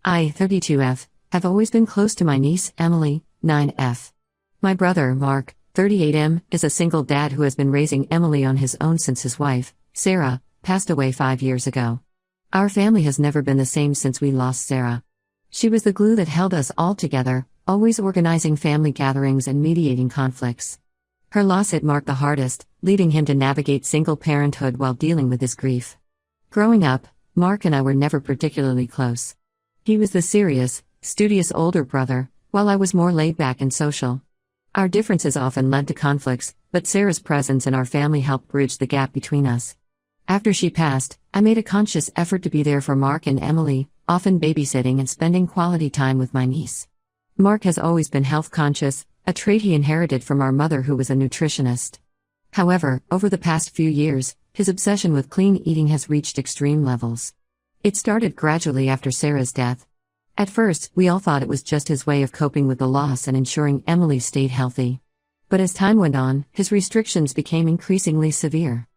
I, 32F, have always been close to my niece, Emily, 9F. My brother, Mark, 38M, is a single dad who has been raising Emily on his own since his wife, Sarah, passed away 5 years ago. Our family has never been the same since we lost Sarah. She was the glue that held us all together, always organizing family gatherings and mediating conflicts. Her loss hit Mark the hardest, leaving him to navigate single parenthood while dealing with his grief. Growing up, Mark and I were never particularly close. He was the serious, studious older brother, while I was more laid back and social. Our differences often led to conflicts, but Sarah's presence in our family helped bridge the gap between us. After she passed, I made a conscious effort to be there for Mark and Emily, often babysitting and spending quality time with my niece. Mark has always been health conscious, a trait he inherited from our mother who was a nutritionist. However, over the past few years, his obsession with clean eating has reached extreme levels. It started gradually after Sarah's death. At first, we all thought it was just his way of coping with the loss and ensuring Emily stayed healthy. But as time went on, his restrictions became increasingly severe.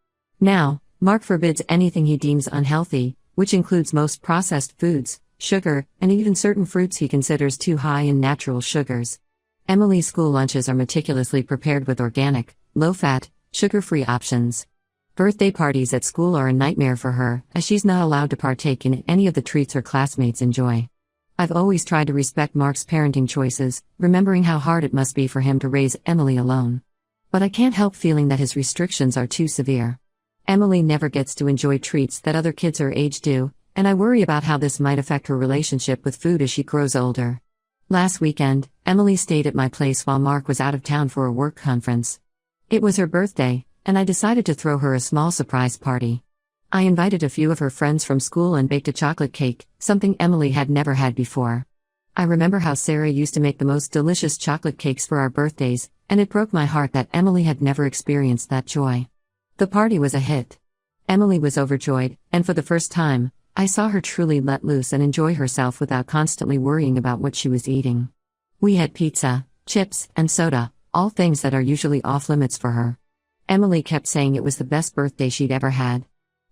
Now, Mark forbids anything he deems unhealthy, which includes most processed foods, sugar, and even certain fruits he considers too high in natural sugars. Emily's school lunches are meticulously prepared with organic, low-fat, sugar-free options. Birthday parties at school are a nightmare for her, as she's not allowed to partake in any of the treats her classmates enjoy. I've always tried to respect Mark's parenting choices, remembering how hard it must be for him to raise Emily alone. But I can't help feeling that his restrictions are too severe. Emily never gets to enjoy treats that other kids her age do, and I worry about how this might affect her relationship with food as she grows older. Last weekend, Emily stayed at my place while Mark was out of town for a work conference. It was her birthday, and I decided to throw her a small surprise party. I invited a few of her friends from school and baked a chocolate cake, something Emily had never had before. I remember how Sarah used to make the most delicious chocolate cakes for our birthdays, and it broke my heart that Emily had never experienced that joy. The party was a hit. Emily was overjoyed, and for the first time, I saw her truly let loose and enjoy herself without constantly worrying about what she was eating. We had pizza, chips, and soda, all things that are usually off-limits for her. Emily kept saying it was the best birthday she'd ever had.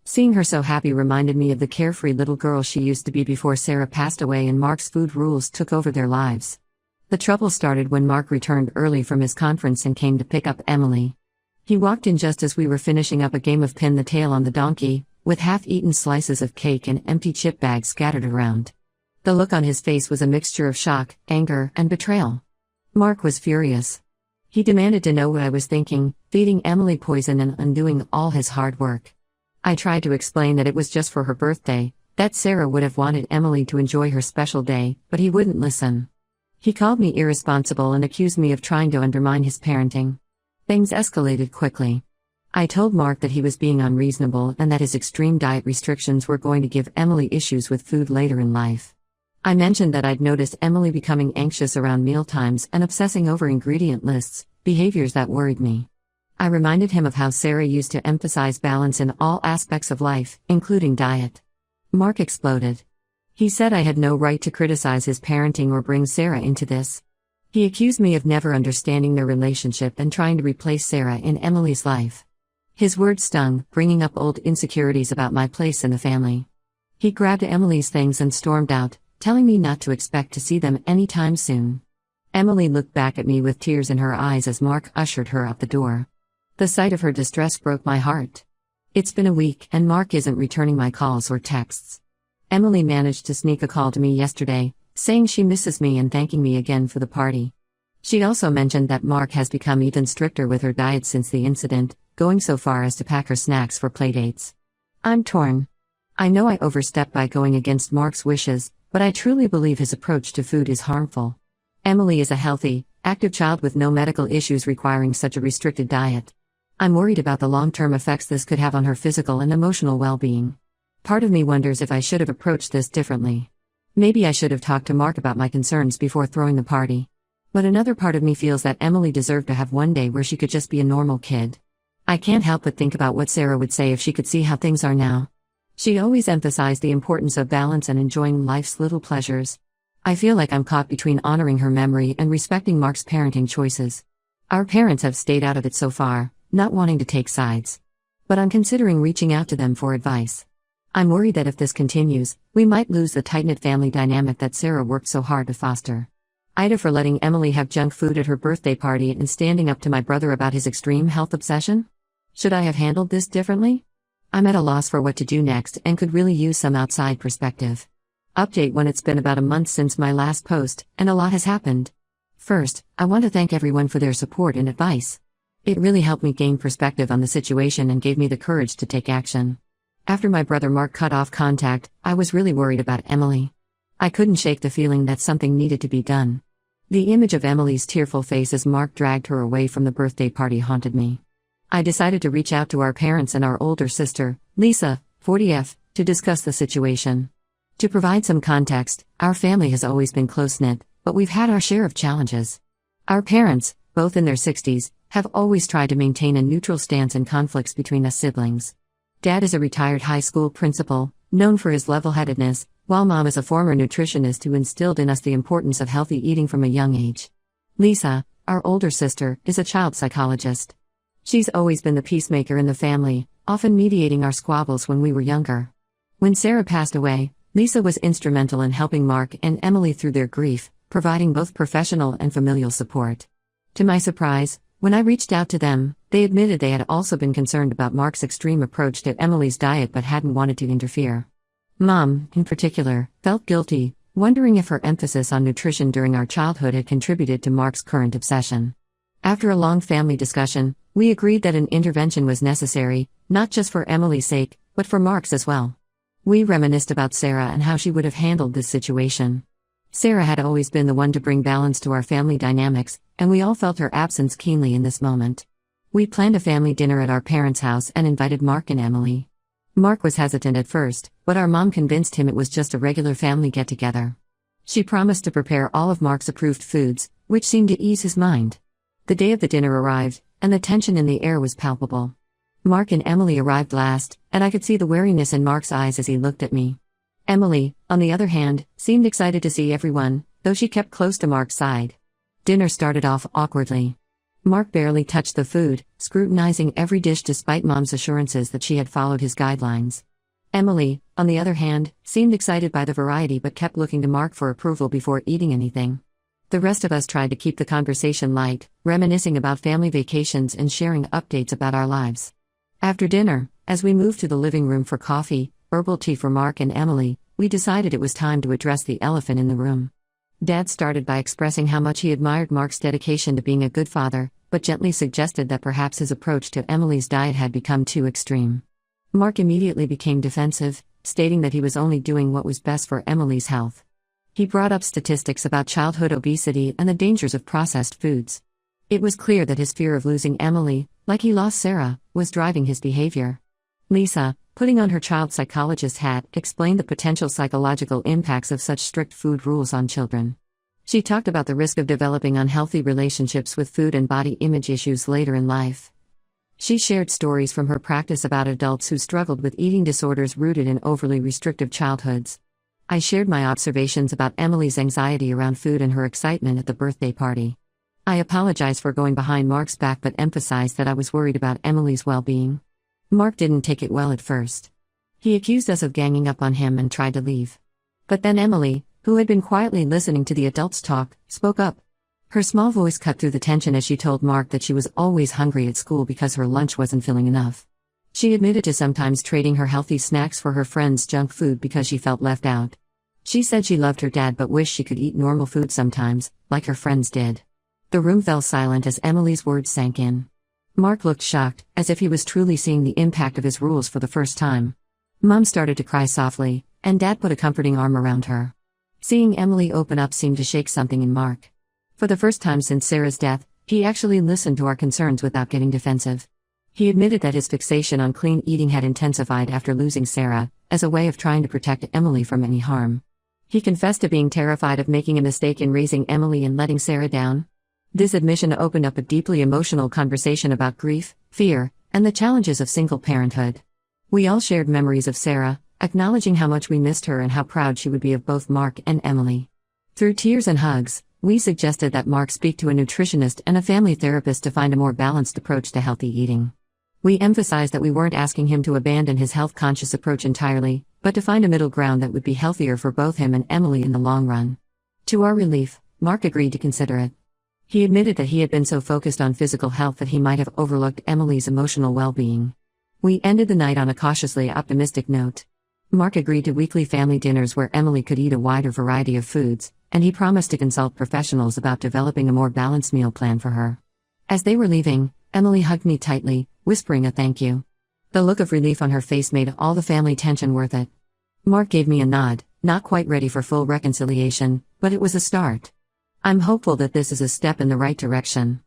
Seeing her so happy reminded me of the carefree little girl she used to be before Sarah passed away and Mark's food rules took over their lives. The trouble started when Mark returned early from his conference and came to pick up Emily. He walked in just as we were finishing up a game of pin the tail on the donkey, with half-eaten slices of cake and empty chip bags scattered around. The look on his face was a mixture of shock, anger, and betrayal. Mark was furious. He demanded to know what I was thinking, feeding Emily poison and undoing all his hard work. I tried to explain that it was just for her birthday, that Sarah would have wanted Emily to enjoy her special day, but he wouldn't listen. He called me irresponsible and accused me of trying to undermine his parenting. Things escalated quickly. I told Mark that he was being unreasonable and that his extreme diet restrictions were going to give Emily issues with food later in life. I mentioned that I'd noticed Emily becoming anxious around mealtimes and obsessing over ingredient lists, behaviors that worried me. I reminded him of how Sarah used to emphasize balance in all aspects of life, including diet. Mark exploded. He said I had no right to criticize his parenting or bring Sarah into this. He accused me of never understanding their relationship and trying to replace Sarah in Emily's life. His words stung, bringing up old insecurities about my place in the family. He grabbed Emily's things and stormed out, telling me not to expect to see them anytime soon. Emily looked back at me with tears in her eyes as Mark ushered her out the door. The sight of her distress broke my heart. It's been a week and Mark isn't returning my calls or texts. Emily managed to sneak a call to me yesterday, saying she misses me and thanking me again for the party. She also mentioned that Mark has become even stricter with her diet since the incident, going so far as to pack her snacks for playdates. I'm torn. I know I overstepped by going against Mark's wishes, but I truly believe his approach to food is harmful. Emily is a healthy, active child with no medical issues requiring such a restricted diet. I'm worried about the long-term effects this could have on her physical and emotional well-being. Part of me wonders if I should have approached this differently. Maybe I should have talked to Mark about my concerns before throwing the party. But another part of me feels that Emily deserved to have one day where she could just be a normal kid. I can't help but think about what Sarah would say if she could see how things are now. She always emphasized the importance of balance and enjoying life's little pleasures. I feel like I'm caught between honoring her memory and respecting Mark's parenting choices. Our parents have stayed out of it so far, not wanting to take sides. But I'm considering reaching out to them for advice. I'm worried that if this continues, we might lose the tight-knit family dynamic that Sarah worked so hard to foster. Ida for letting Emily have junk food at her birthday party and standing up to my brother about his extreme health obsession? Should I have handled this differently? I'm at a loss for what to do next and could really use some outside perspective. Update when it's been about a month since my last post, and a lot has happened. First, I want to thank everyone for their support and advice. It really helped me gain perspective on the situation and gave me the courage to take action. After my brother Mark cut off contact, I was really worried about Emily. I couldn't shake the feeling that something needed to be done. The image of Emily's tearful face as Mark dragged her away from the birthday party haunted me. I decided to reach out to our parents and our older sister, Lisa, 40F, to discuss the situation. To provide some context, our family has always been close-knit, but we've had our share of challenges. Our parents, both in their 60s, have always tried to maintain a neutral stance in conflicts between us siblings. Dad is a retired high school principal, known for his level-headedness, while Mom is a former nutritionist who instilled in us the importance of healthy eating from a young age. Lisa, our older sister, is a child psychologist. She's always been the peacemaker in the family, often mediating our squabbles when we were younger. When Sarah passed away, Lisa was instrumental in helping Mark and Emily through their grief, providing both professional and familial support. To my surprise, when I reached out to them, they admitted they had also been concerned about Mark's extreme approach to Emily's diet but hadn't wanted to interfere. Mom, in particular, felt guilty, wondering if her emphasis on nutrition during our childhood had contributed to Mark's current obsession. After a long family discussion, we agreed that an intervention was necessary, not just for Emily's sake, but for Mark's as well. We reminisced about Sarah and how she would have handled this situation. Sarah had always been the one to bring balance to our family dynamics, and we all felt her absence keenly in this moment. We planned a family dinner at our parents' house and invited Mark and Emily. Mark was hesitant at first, but our mom convinced him it was just a regular family get-together. She promised to prepare all of Mark's approved foods, which seemed to ease his mind. The day of the dinner arrived, and the tension in the air was palpable. Mark and Emily arrived last, and I could see the wariness in Mark's eyes as he looked at me. Emily, on the other hand, seemed excited to see everyone, though she kept close to Mark's side. Dinner started off awkwardly. Mark barely touched the food, scrutinizing every dish despite Mom's assurances that she had followed his guidelines. Emily, on the other hand, seemed excited by the variety but kept looking to Mark for approval before eating anything. The rest of us tried to keep the conversation light, reminiscing about family vacations and sharing updates about our lives. After dinner, as we moved to the living room for coffee, herbal tea for Mark and Emily, we decided it was time to address the elephant in the room. Dad started by expressing how much he admired Mark's dedication to being a good father, but gently suggested that perhaps his approach to Emily's diet had become too extreme. Mark immediately became defensive, stating that he was only doing what was best for Emily's health. He brought up statistics about childhood obesity and the dangers of processed foods. It was clear that his fear of losing Emily, like he lost Sarah, was driving his behavior. Lisa, putting on her child psychologist hat, explained the potential psychological impacts of such strict food rules on children. She talked about the risk of developing unhealthy relationships with food and body image issues later in life. She shared stories from her practice about adults who struggled with eating disorders rooted in overly restrictive childhoods. I shared my observations about Emily's anxiety around food and her excitement at the birthday party. I apologized for going behind Mark's back but emphasized that I was worried about Emily's well-being. Mark didn't take it well at first. He accused us of ganging up on him and tried to leave. But then Emily, who had been quietly listening to the adults talk, spoke up. Her small voice cut through the tension as she told Mark that she was always hungry at school because her lunch wasn't filling enough. She admitted to sometimes trading her healthy snacks for her friends' junk food because she felt left out. She said she loved her dad but wished she could eat normal food sometimes, like her friends did. The room fell silent as Emily's words sank in. Mark looked shocked, as if he was truly seeing the impact of his rules for the first time. Mom started to cry softly, and Dad put a comforting arm around her. Seeing Emily open up seemed to shake something in Mark. For the first time since Sarah's death, he actually listened to our concerns without getting defensive. He admitted that his fixation on clean eating had intensified after losing Sarah, as a way of trying to protect Emily from any harm. He confessed to being terrified of making a mistake in raising Emily and letting Sarah down. This admission opened up a deeply emotional conversation about grief, fear, and the challenges of single parenthood. We all shared memories of Sarah, acknowledging how much we missed her and how proud she would be of both Mark and Emily. Through tears and hugs, we suggested that Mark speak to a nutritionist and a family therapist to find a more balanced approach to healthy eating. We emphasized that we weren't asking him to abandon his health-conscious approach entirely, but to find a middle ground that would be healthier for both him and Emily in the long run. To our relief, Mark agreed to consider it. He admitted that he had been so focused on physical health that he might have overlooked Emily's emotional well-being. We ended the night on a cautiously optimistic note. Mark agreed to weekly family dinners where Emily could eat a wider variety of foods, and he promised to consult professionals about developing a more balanced meal plan for her. As they were leaving, Emily hugged me tightly, whispering a thank you. The look of relief on her face made all the family tension worth it. Mark gave me a nod, not quite ready for full reconciliation, but it was a start. I'm hopeful that this is a step in the right direction.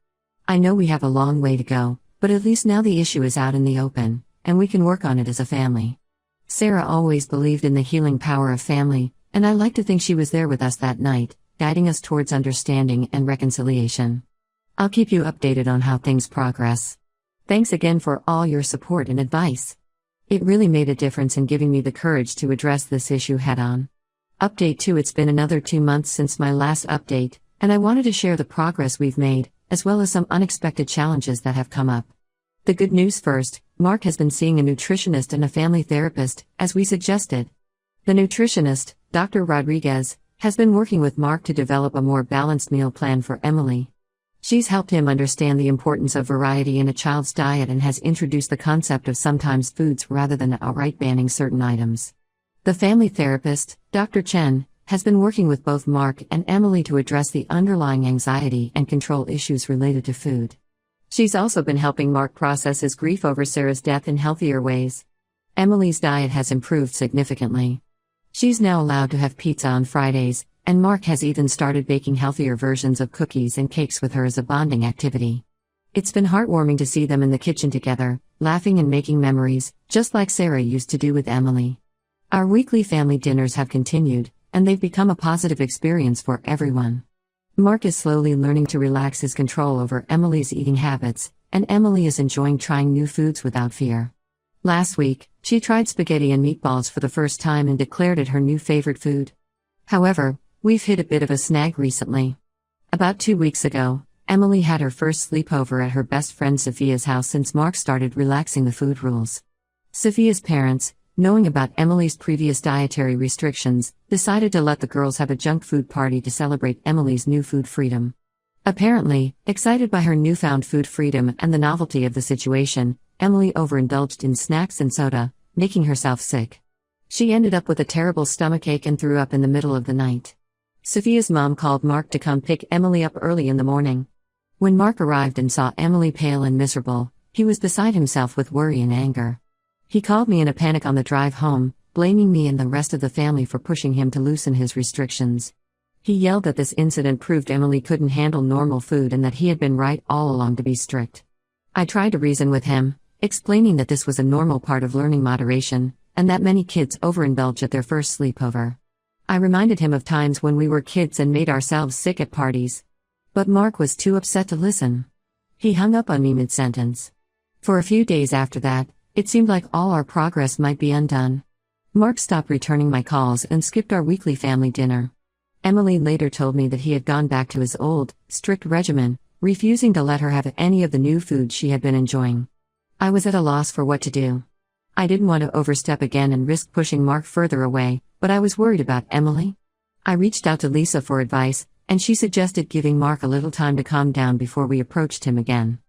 I know we have a long way to go, but at least now the issue is out in the open, and we can work on it as a family. Sarah always believed in the healing power of family, and I like to think she was there with us that night, guiding us towards understanding and reconciliation. I'll keep you updated on how things progress. Thanks again for all your support and advice. It really made a difference in giving me the courage to address this issue head-on. Update 2. It's been another 2 months since my last update, and I wanted to share the progress we've made, as well as some unexpected challenges that have come up. The good news first, Mark has been seeing a nutritionist and a family therapist, as we suggested. The nutritionist, Dr. Rodriguez, has been working with Mark to develop a more balanced meal plan for Emily. She's helped him understand the importance of variety in a child's diet and has introduced the concept of sometimes foods rather than outright banning certain items. The family therapist, Dr. Chen, has been working with both Mark and Emily to address the underlying anxiety and control issues related to food. She's also been helping Mark process his grief over Sarah's death in healthier ways. Emily's diet has improved significantly. She's now allowed to have pizza on Fridays, and Mark has even started baking healthier versions of cookies and cakes with her as a bonding activity. It's been heartwarming to see them in the kitchen together, laughing and making memories, just like Sarah used to do with Emily. Our weekly family dinners have continued, and they've become a positive experience for everyone. Mark is slowly learning to relax his control over Emily's eating habits, and Emily is enjoying trying new foods without fear. Last week, she tried spaghetti and meatballs for the first time and declared it her new favorite food. However, we've hit a bit of a snag recently. About 2 weeks ago, Emily had her first sleepover at her best friend Sophia's house since Mark started relaxing the food rules. Sophia's parents, knowing about Emily's previous dietary restrictions, decided to let the girls have a junk food party to celebrate Emily's new food freedom. Apparently, excited by her newfound food freedom and the novelty of the situation, Emily overindulged in snacks and soda, making herself sick. She ended up with a terrible stomachache and threw up in the middle of the night. Sophia's mom called Mark to come pick Emily up early in the morning. When Mark arrived and saw Emily pale and miserable, he was beside himself with worry and anger. He called me in a panic on the drive home, blaming me and the rest of the family for pushing him to loosen his restrictions. He yelled that this incident proved Emily couldn't handle normal food and that he had been right all along to be strict. I tried to reason with him, explaining that this was a normal part of learning moderation, and that many kids overindulge at their first sleepover. I reminded him of times when we were kids and made ourselves sick at parties. But Mark was too upset to listen. He hung up on me mid-sentence. For a few days after that, it seemed like all our progress might be undone. Mark stopped returning my calls and skipped our weekly family dinner. Emily later told me that he had gone back to his old, strict regimen, refusing to let her have any of the new foods she had been enjoying. I was at a loss for what to do. I didn't want to overstep again and risk pushing Mark further away, but I was worried about Emily. I reached out to Lisa for advice, and she suggested giving Mark a little time to calm down before we approached him again.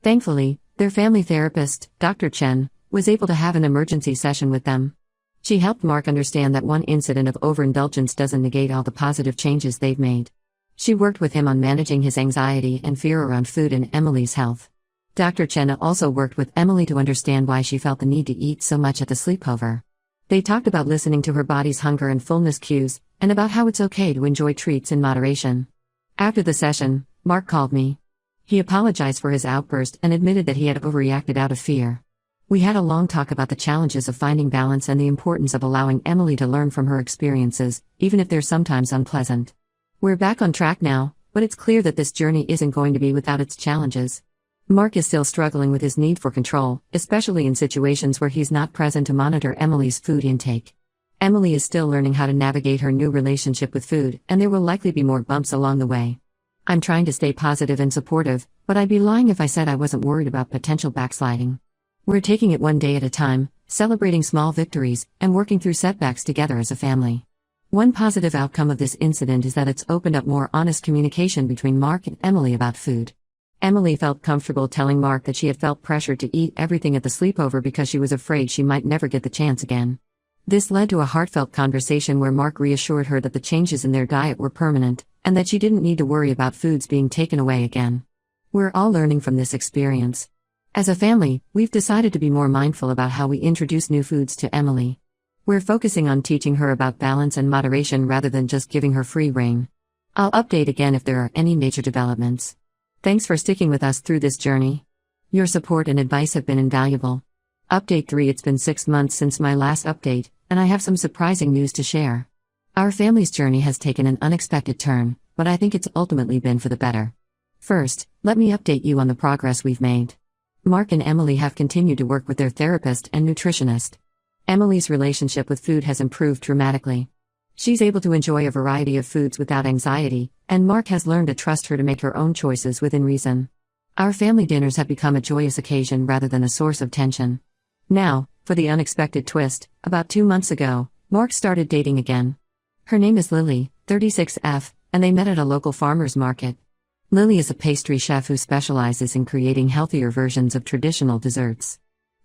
Thankfully, their family therapist, Dr. Chen, was able to have an emergency session with them. She helped Mark understand that one incident of overindulgence doesn't negate all the positive changes they've made. She worked with him on managing his anxiety and fear around food and Emily's health. Dr. Chen also worked with Emily to understand why she felt the need to eat so much at the sleepover. They talked about listening to her body's hunger and fullness cues, and about how it's okay to enjoy treats in moderation. After the session, Mark called me. He apologized for his outburst and admitted that he had overreacted out of fear. We had a long talk about the challenges of finding balance and the importance of allowing Emily to learn from her experiences, even if they're sometimes unpleasant. We're back on track now, but it's clear that this journey isn't going to be without its challenges. Mark is still struggling with his need for control, especially in situations where he's not present to monitor Emily's food intake. Emily is still learning how to navigate her new relationship with food, and there will likely be more bumps along the way. I'm trying to stay positive and supportive, but I'd be lying if I said I wasn't worried about potential backsliding. We're taking it one day at a time, celebrating small victories, and working through setbacks together as a family. One positive outcome of this incident is that it's opened up more honest communication between Mark and Emily about food. Emily felt comfortable telling Mark that she had felt pressured to eat everything at the sleepover because she was afraid she might never get the chance again. This led to a heartfelt conversation where Mark reassured her that the changes in their diet were permanent, and that she didn't need to worry about foods being taken away again. We're all learning from this experience. As a family, we've decided to be more mindful about how we introduce new foods to Emily. We're focusing on teaching her about balance and moderation rather than just giving her free rein. I'll update again if there are any major developments. Thanks for sticking with us through this journey. Your support and advice have been invaluable. Update 3: It's been 6 months since my last update, and I have some surprising news to share. Our family's journey has taken an unexpected turn, but I think it's ultimately been for the better. First, let me update you on the progress we've made. Mark and Emily have continued to work with their therapist and nutritionist. Emily's relationship with food has improved dramatically. She's able to enjoy a variety of foods without anxiety, and Mark has learned to trust her to make her own choices within reason. Our family dinners have become a joyous occasion rather than a source of tension. Now, for the unexpected twist, about 2 months ago, Mark started dating again. Her name is Lily, 36F, and they met at a local farmer's market. Lily is a pastry chef who specializes in creating healthier versions of traditional desserts.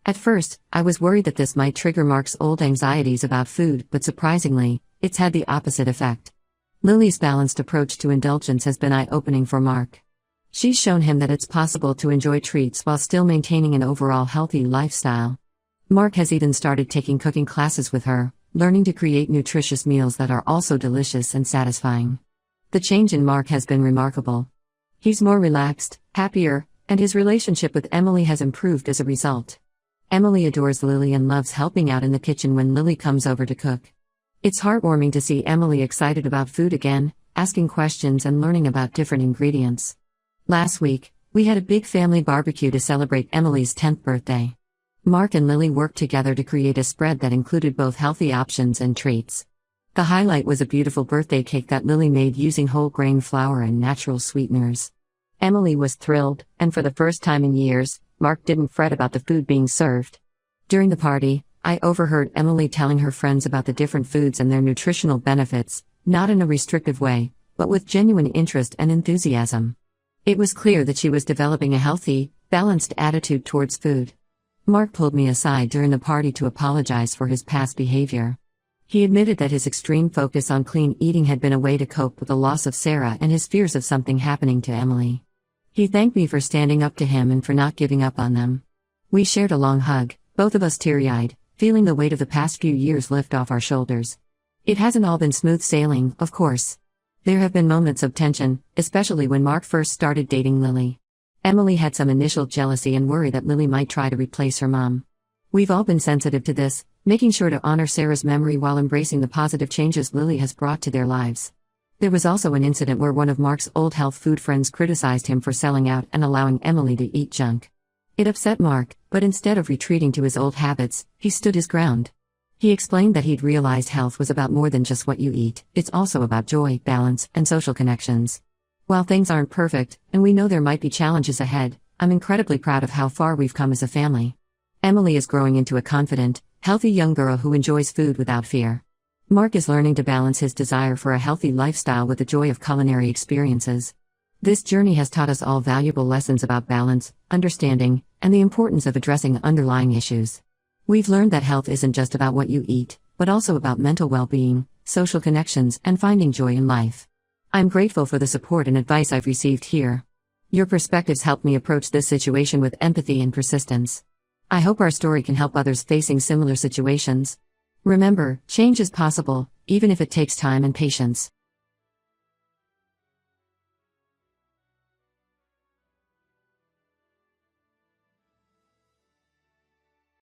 At first, I was worried that this might trigger Mark's old anxieties about food, but surprisingly, it's had the opposite effect. Lily's balanced approach to indulgence has been eye-opening for Mark. She's shown him that it's possible to enjoy treats while still maintaining an overall healthy lifestyle. Mark has even started taking cooking classes with her, learning to create nutritious meals that are also delicious and satisfying. The change in Mark has been remarkable. He's more relaxed, happier, and his relationship with Emily has improved as a result. Emily adores Lily and loves helping out in the kitchen when Lily comes over to cook. It's heartwarming to see Emily excited about food again, asking questions and learning about different ingredients. Last week, we had a big family barbecue to celebrate Emily's 10th birthday. Mark and Lily worked together to create a spread that included both healthy options and treats. The highlight was a beautiful birthday cake that Lily made using whole grain flour and natural sweeteners. Emily was thrilled, and for the first time in years, Mark didn't fret about the food being served. During the party, I overheard Emily telling her friends about the different foods and their nutritional benefits, not in a restrictive way, but with genuine interest and enthusiasm. It was clear that she was developing a healthy, balanced attitude towards food. Mark pulled me aside during the party to apologize for his past behavior. He admitted that his extreme focus on clean eating had been a way to cope with the loss of Sarah and his fears of something happening to Emily. He thanked me for standing up to him and for not giving up on them. We shared a long hug, both of us teary-eyed, feeling the weight of the past few years lift off our shoulders. It hasn't all been smooth sailing, of course. There have been moments of tension, especially when Mark first started dating Lily. Emily had some initial jealousy and worry that Lily might try to replace her mom. We've all been sensitive to this, making sure to honor Sarah's memory while embracing the positive changes Lily has brought to their lives. There was also an incident where one of Mark's old health food friends criticized him for selling out and allowing Emily to eat junk. It upset Mark, but instead of retreating to his old habits, he stood his ground. He explained that he'd realized health was about more than just what you eat, it's also about joy, balance, and social connections. While things aren't perfect, and we know there might be challenges ahead, I'm incredibly proud of how far we've come as a family. Emily is growing into a confident, healthy young girl who enjoys food without fear. Mark is learning to balance his desire for a healthy lifestyle with the joy of culinary experiences. This journey has taught us all valuable lessons about balance, understanding, and the importance of addressing underlying issues. We've learned that health isn't just about what you eat, but also about mental well-being, social connections, and finding joy in life. I'm grateful for the support and advice I've received here. Your perspectives help me approach this situation with empathy and persistence. I hope our story can help others facing similar situations. Remember, change is possible, even if it takes time and patience.